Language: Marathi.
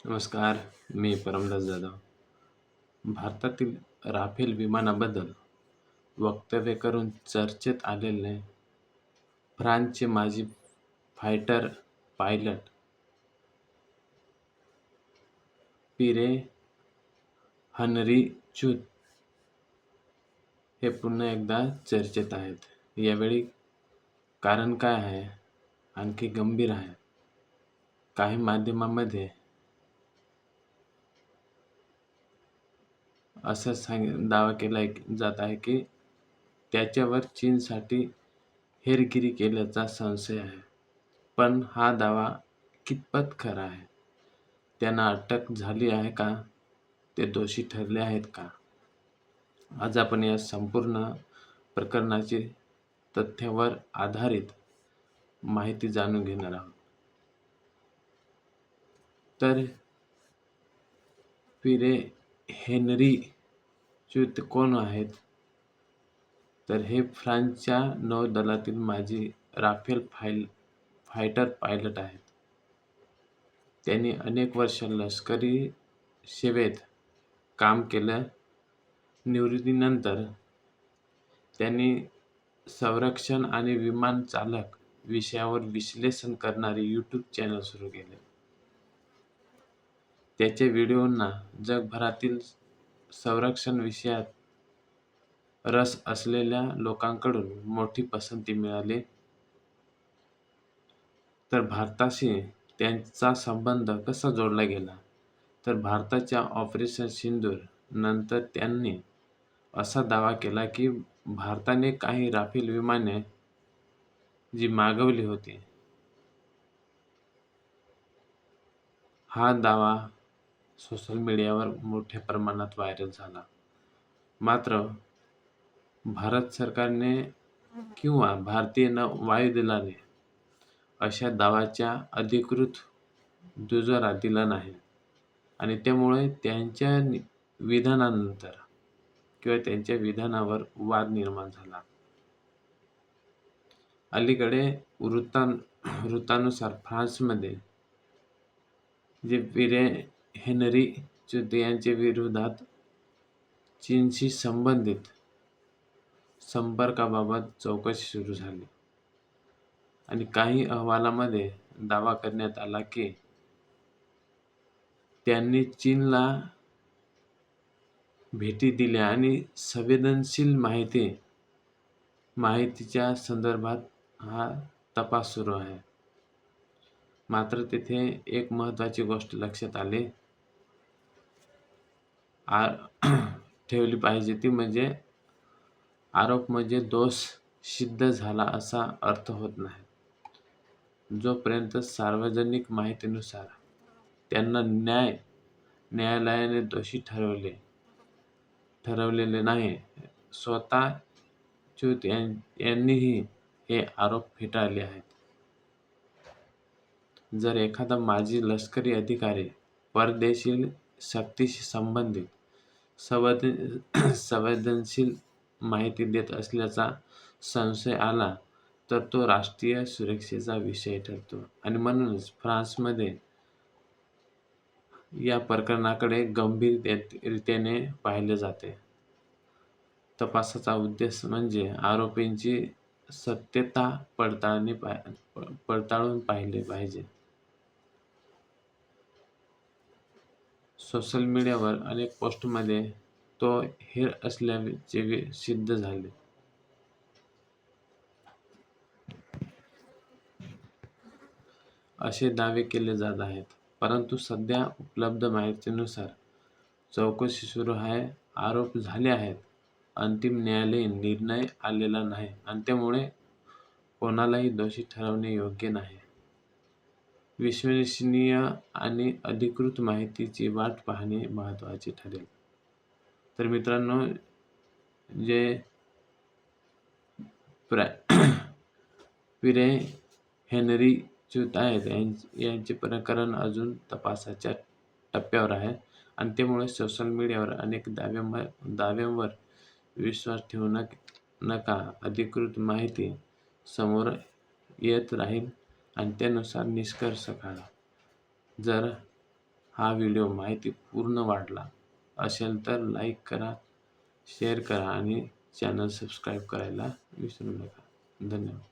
नमस्कार, मी परमदास जाधव. भारतातील राफेल विमानाबद्दल वक्तव्य करून चर्चेत आलेले फ्रान्सचे माजी फायटर पायलट पिरे हनरी चूत हे पुन्हा एकदा चर्चेत आहेत. यावेळी कारण काय आहे? आणखी गंभीर आहे. काही माध्यमांमध्ये दावा केला जात आहे की त्याच्यावर चीनसाठी हेरगिरी केल्याचा संशय आहे. पण हा दावा कितपत खरा आहे? त्यांना अटक झाली आहे का? ते दोषी ठरले आहेत का? आज आपण या संपूर्ण प्रकरणाची तथ्यावर आधारित माहिती जाणून घेणार आहोत. तर पिरे हेनरी चूत कोण आहेत? तर हे फ्रान्सच्या नौदलातील माजी राफेल फायटर पायलट आहेत. त्यांनी अनेक वर्ष लष्करी सेवेत काम केलं. निवृत्तीनंतर त्यांनी संरक्षण आणि विमान चालक विषयावर विश्लेषण करणारे यूट्यूब चॅनल सुरू केले. त्याच्या व्हिडिओंना जगभरातील संरक्षण विषयात रस असलेल्या लोकांकडून मोठी पसंती मिळाली. तर भारताशी त्यांचा संबंध कसा जोडला गेला? तर भारताच्या ऑपरेशन सिंदूर नंतर त्यांनी असा दावा केला की भारताने काही राफेल विमाने जी मागवली होती. हा दावा सोशल मीडियावर मोठ्या प्रमाणात व्हायरल झाला. मात्र भारत सरकारने किंवा भारतीय वायुदलाने अशा दाव्याचा अधिकृत दुजोरा दिला नाही आणि त्यामुळे त्यांच्या विधानानंतर किंवा त्यांच्या विधानावर वाद निर्माण झाला. अलीकडे वृत्तानुसार फ्रान्समध्ये जे पिरे हेनरी चूत यांच्या विरोधात चीनशी संबंधित संपर्काबाबत चौकशी सुरू झाली आणि काही अहवालामध्ये दावा करण्यात आला की त्यांनी चीनला भेटी दिल्या आणि संवेदनशील माहितीच्या संदर्भात हा तपास सुरू आहे. मात्र तेथे एक महत्त्वाची गोष्ट लक्षात ठेवली पाहिजे, ती म्हणजे आरोप म्हणजे दोष सिद्ध झाला असा अर्थ होत नाही. जोपर्यंत सार्वजनिक माहितीनुसार त्यांना न्यायालयाने दोषी ठरवलेले नाही. स्वतः चूत यांनीही हे आरोप फेटाळले आहेत. जर एखादा माजी लष्करी अधिकारी परदेशी शक्तीशी संबंधित संवेदनशील माहिती देत असल्याचा संशय आला तर तो राष्ट्रीय सुरक्षेचा विषय ठरतो आणि म्हणूनच फ्रान्समध्ये या प्रकरणाकडे गंभीरतेने पाहिले जाते. तपासाचा उद्देश म्हणजे आरोपींची सत्यता पडताळून पाहिले पाहिजे. सोशल मीडियावर अनेक पोस्टमध्ये तो हेर असल्याचे सिद्ध झाले. असे दावे केले जात आहेत. परंतु सध्या उपलब्ध माहितीनुसार चौकशी सुरू आहे, आरोप झाले आहेत, अंतिम न्यायालयीन निर्णय आलेला नाही आणि त्यामुळे कोणालाही दोषी ठरवणे योग्य नाही. विश्वसनीय आणि अधिकृत माहितीची वाट पाहणे महत्त्वाचे ठरेल. तर मित्रांनो, जे पिरे हेनरी चूत आहेत यांचे प्रकरण अजून तपासाच्या टप्प्यावर आहे आणि त्यामुळे सोशल मीडियावर अनेक दाव्यांवर विश्वास ठेवू नका. अधिकृत माहिती समोर येत राहील आणि त्यानुसार निष्कर्ष काढा. जर हा व्हिडिओ माहितीपूर्ण वाटला असेल तर लाईक करा, शेअर करा आणि चॅनल सबस्क्राईब करायला विसरू नका. धन्यवाद.